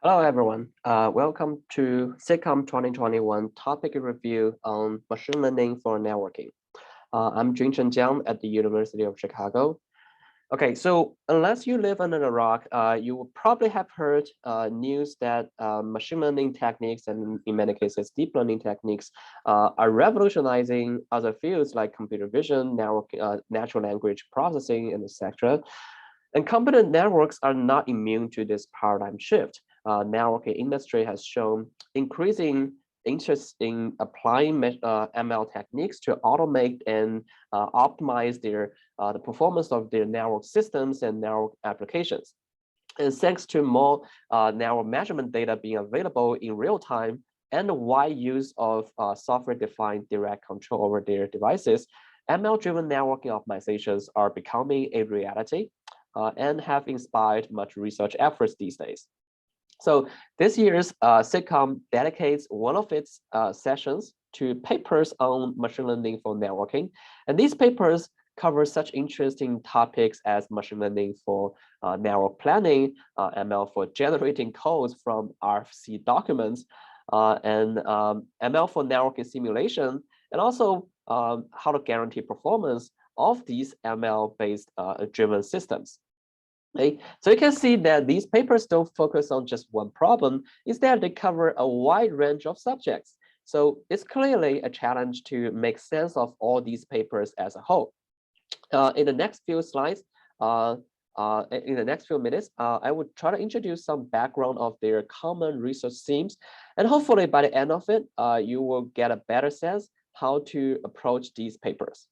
Hello, everyone. Welcome to SIGCOMM 2021 topic review on machine learning for networking. I'm Junchen Jiang at the University of Chicago. Okay, so unless you live under a rock, you will probably have heard news that machine learning techniques and in many cases deep learning techniques are revolutionizing other fields like computer vision, natural language processing, and etc. And competent networks are not immune to this paradigm shift. Networking industry has shown increasing interest in applying ML techniques to automate and optimize the performance of their network systems and network applications. And thanks to more network measurement data being available in real time and the wide use of software-defined direct control over their devices, ML-driven networking optimizations are becoming a reality and have inspired much research efforts these days. So this year's SIGCOMM dedicates one of its sessions to papers on machine learning for networking. And these papers cover such interesting topics as machine learning for network planning, ML for generating codes from RFC documents, and ML for networking simulation, and also how to guarantee performance of these ML-based driven systems. Okay. So you can see that these papers don't focus on just one problem. Instead, they cover a wide range of subjects. So it's clearly a challenge to make sense of all these papers as a whole. In the next few slides, in the next few minutes, I would try to introduce some background of their common research themes. And hopefully by the end of it, you will get a better sense how to approach these papers.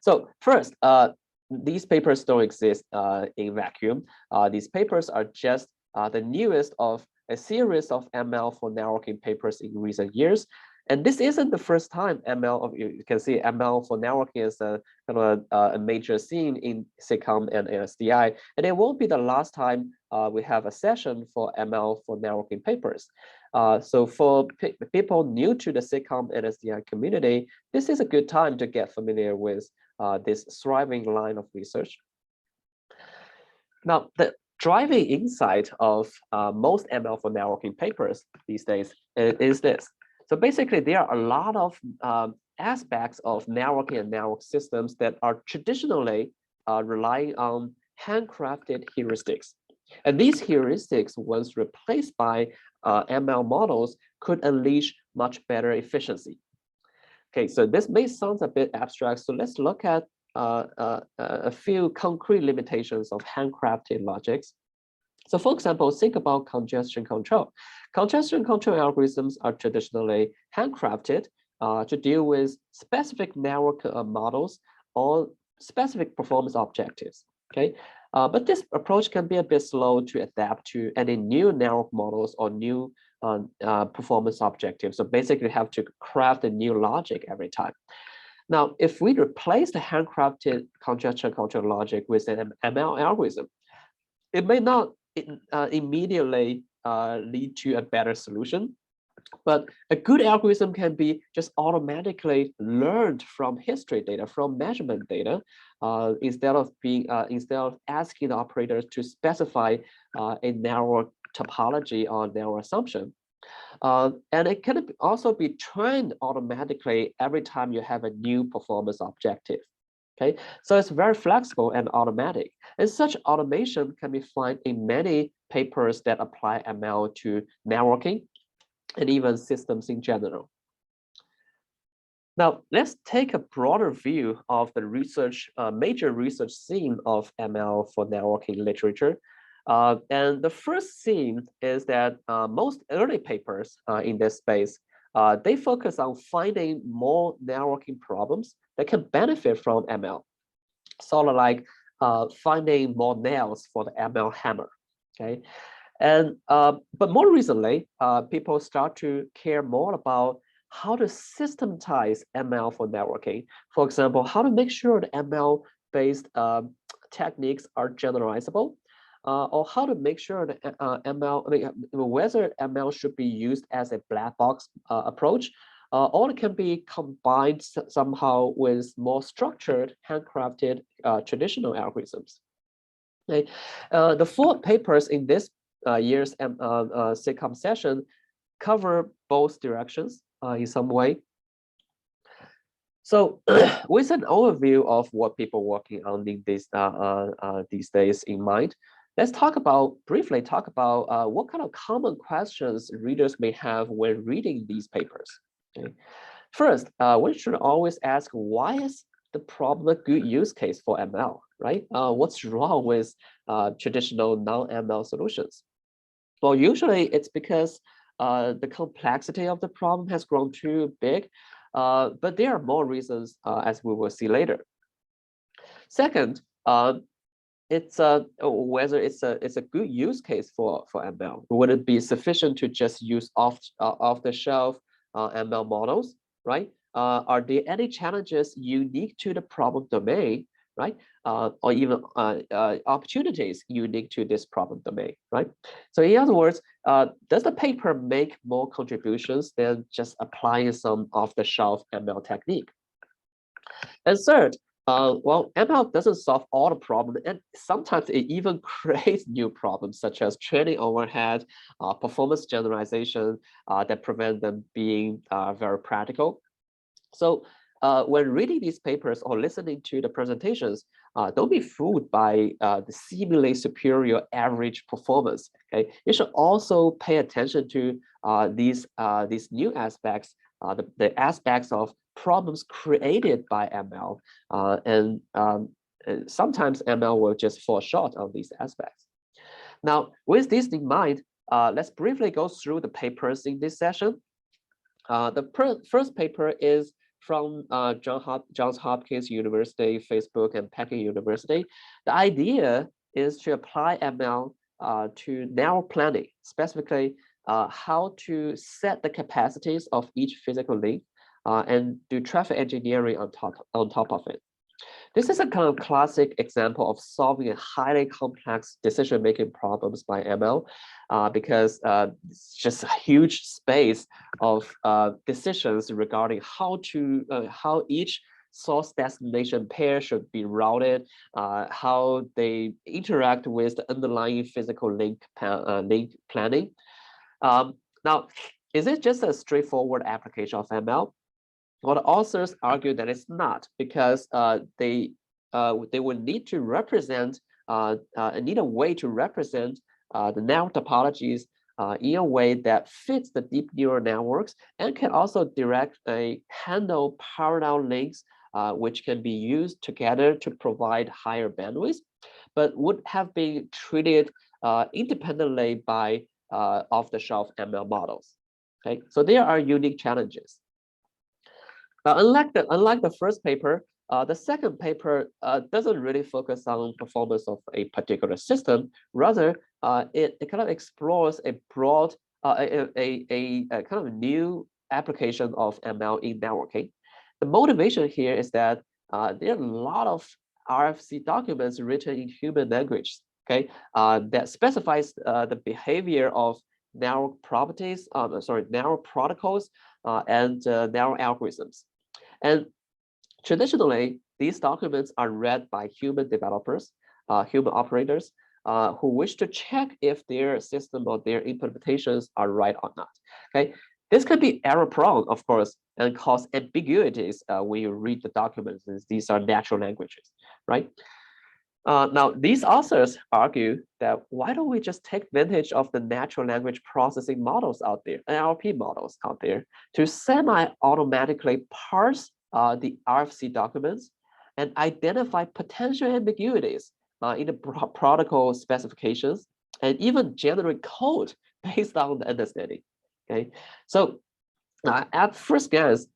So first, these papers don't exist in vacuum. These papers are just the newest of a series of ML for networking papers in recent years. And this isn't the first time ML, you can see ML for networking is a kind of a major scene in SIGCOMM and ASDI. And it won't be the last time we have a session for ML for networking papers. So for people new to the SIGCOMM and ASDI community, this is a good time to get familiar with this thriving line of research. Now, the driving insight of most ML for networking papers these days is this. So basically, there are a lot of aspects of networking and network systems that are traditionally relying on handcrafted heuristics. And these heuristics, once replaced by ML models, could unleash much better efficiency. Okay, so this may sound a bit abstract, so let's look at a few concrete limitations of handcrafted logics. So for example, think about congestion control. Congestion control algorithms are traditionally handcrafted to deal with specific network models or specific performance objectives, okay? But this approach can be a bit slow to adapt to any new network models or new performance objectives. So basically you have to craft a new logic every time. Now, if we replace the handcrafted congestion control logic with an ML algorithm, it may not immediately lead to a better solution, but a good algorithm can be just automatically learned from history data, from measurement data, instead of asking the operators to specify a narrow topology or narrow assumption. And it can also be trained automatically every time you have a new performance objective. Okay, so it's very flexible and automatic. And such automation can be found in many papers that apply ML to networking and even systems in general. Now, let's take a broader view of the major research theme of ML for networking literature. And the first theme is that most early papers in this space, they focus on finding more networking problems that can benefit from ML, sort of like finding more nails for the ML hammer, okay? And but more recently, people start to care more about how to systematize ML for networking. For example, how to make sure the ML-based techniques are generalizable, or how to make sure that whether ML should be used as a black box approach, or it can be combined somehow with more structured, handcrafted traditional algorithms. Okay. The 4 papers in this year's SIGCOMM session cover both directions in some way. So with an overview of what people working on these days in mind, let's briefly talk about what kind of common questions readers may have when reading these papers. Okay. First, we should always ask, why is the problem a good use case for ML, right? What's wrong with traditional non-ML solutions? Well, usually it's because the complexity of the problem has grown too big, but there are more reasons, as we will see later. Second, it's whether it's a good use case for ML. Would it be sufficient to just use off-the-shelf ML models, right? Are there any challenges unique to the problem domain, right? Or even opportunities unique to this problem domain, right? So in other words, does the paper make more contributions than just applying some off-the-shelf ML technique? And third, well, ML doesn't solve all the problems, and sometimes it even creates new problems, such as training overhead, performance generalization that prevent them being very practical. So when reading these papers or listening to the presentations, don't be fooled by the seemingly superior average performance. Okay, you should also pay attention to these new aspects, the aspects of problems created by ML, and sometimes ML will just fall short on these aspects. Now, with this in mind, let's briefly go through the papers in this session. The first paper is from Johns Hopkins University, Facebook, and Peking University. The idea is to apply ML to network planning, specifically how to set the capacities of each physical link and do traffic engineering on top of it. This is a kind of classic example of solving a highly complex decision-making problems by ML, because it's just a huge space of decisions regarding how each source destination pair should be routed, how they interact with the underlying physical link planning. Now, is it just a straightforward application of ML? Well, the authors argue that it's not, because they would need to represent, need a way to represent the network topologies in a way that fits the deep neural networks and can also directly handle parallel links, which can be used together to provide higher bandwidth, but would have been treated independently by off-the-shelf ML models. Okay, so there are unique challenges. Unlike the first paper, the second paper doesn't really focus on performance of a particular system. Rather, it kind of explores a broad, a kind of new application of ML in networking. The motivation here is that there are a lot of RFC documents written in human language, okay, that specifies the behavior of network properties, network protocols, and network algorithms. And traditionally, these documents are read by human developers, human operators, who wish to check if their system or their implementations are right or not. Okay, this can be error-prone, of course, and cause ambiguities when you read the documents, since these are natural languages, right? Now, these authors argue that why don't we just take advantage of the natural language processing models out there, NLP models out there, to semi-automatically parse the RFC documents and identify potential ambiguities in the protocol specifications, and even generate code based on the understanding. Okay, so at first glance,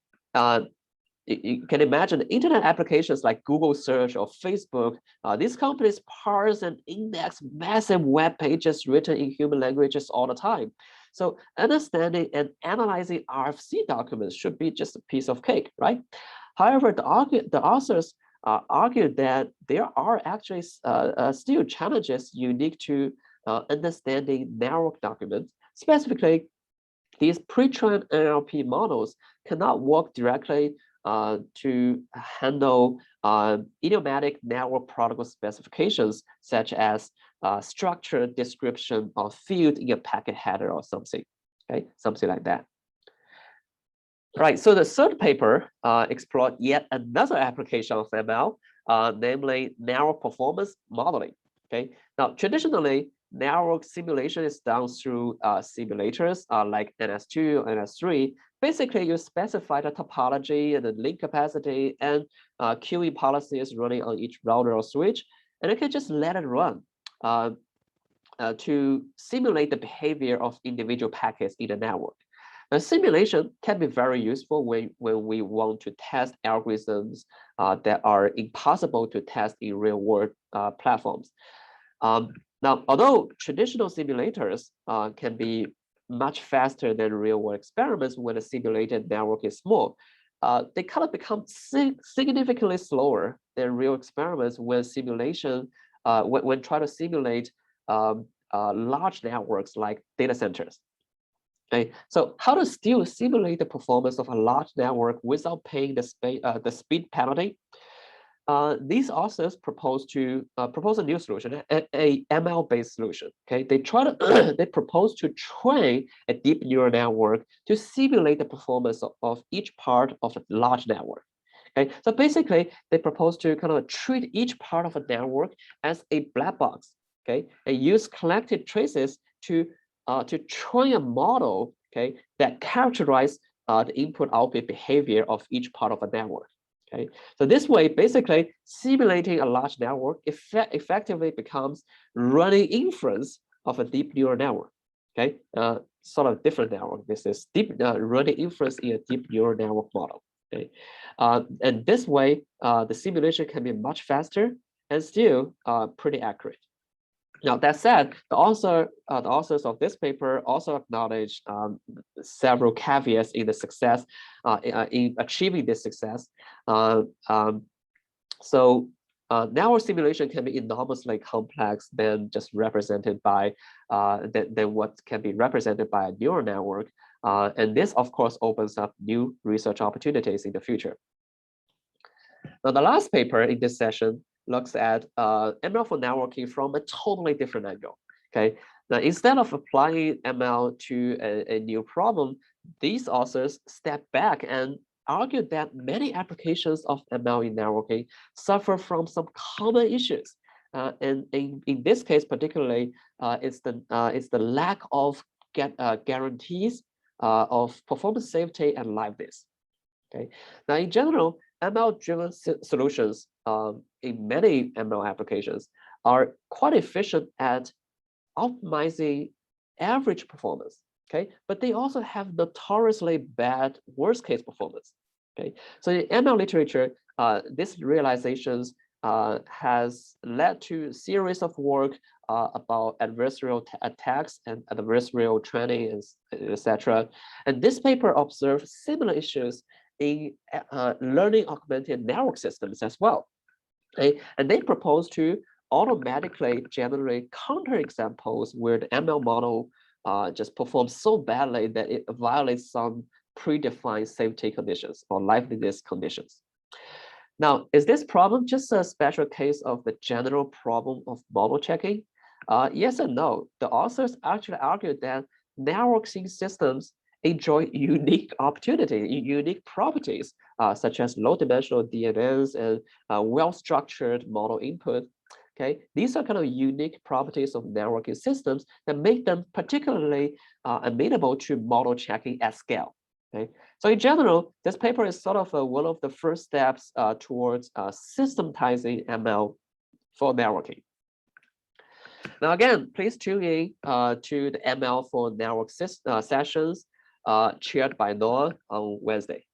you can imagine internet applications like Google search or Facebook. These companies parse and index massive web pages written in human languages all the time. So understanding and analyzing RFC documents should be just a piece of cake, right? However, the authors argue that there are actually still challenges unique to understanding network documents. Specifically, these pre-trained NLP models cannot work directly to handle idiomatic network protocol specifications, such as structured description or field in a packet header or something, okay, something like that. Right, so the third paper explored yet another application of ML, namely narrow performance modeling. Okay, now traditionally, narrow simulation is done through simulators like NS2 or NS3. Basically, you specify the topology and the link capacity and queuing policies running on each router or switch, and you can just let it run to simulate the behavior of individual packets in the network. Now, simulation can be very useful when we want to test algorithms that are impossible to test in real-world platforms. Now, although traditional simulators can be much faster than real-world experiments when the simulated network is small, they kind of become significantly slower than real experiments when simulation, when trying to simulate large networks like data centers. Okay, so how to still simulate the performance of a large network without paying the speed penalty? These authors propose a new solution, a ML-based solution. Okay, they propose to train a deep neural network to simulate the performance of each part of a large network. Okay, so basically they propose to kind of treat each part of a network as a black box. Okay, and use collected traces to train a model, okay, that characterize the input-output behavior of each part of a network. Okay, so this way, basically, simulating a large network effectively becomes running inference of a deep neural network. Okay, sort of different network. This is deep running inference in a deep neural network model. Okay, and this way, the simulation can be much faster and still pretty accurate. Now, that said, the authors of this paper also acknowledge several caveats in the success, in achieving this success. Network simulation can be enormously complex than just represented by than what can be represented by a neural network, and this, of course, opens up new research opportunities in the future. Now, the last paper in this session looks at ML for networking from a totally different angle. Okay, now instead of applying ML to a new problem, these authors step back and argue that many applications of ML in networking suffer from some common issues. And in this case, particularly, it's the lack of guarantees of performance safety and liveness. Okay, now in general, ML-driven solutions in many ML applications are quite efficient at optimizing average performance, okay? But they also have notoriously bad worst-case performance, okay? So in ML literature, these realizations has led to a series of work about adversarial attacks and adversarial training, etc. And this paper observed similar issues in learning augmented network systems as well. Okay? And they propose to automatically generate counterexamples where the ML model just performs so badly that it violates some predefined safety conditions or liveness conditions. Now, is this problem just a special case of the general problem of model checking? Yes and no. The authors actually argued that networking systems enjoy unique unique properties, such as low-dimensional DNNs and well-structured model input. Okay, these are kind of unique properties of networking systems that make them particularly amenable to model checking at scale. Okay, so in general, this paper is sort of one of the first steps towards systematizing ML for networking. Now, again, please tune in to the ML for network sessions chaired by Noah on Wednesday.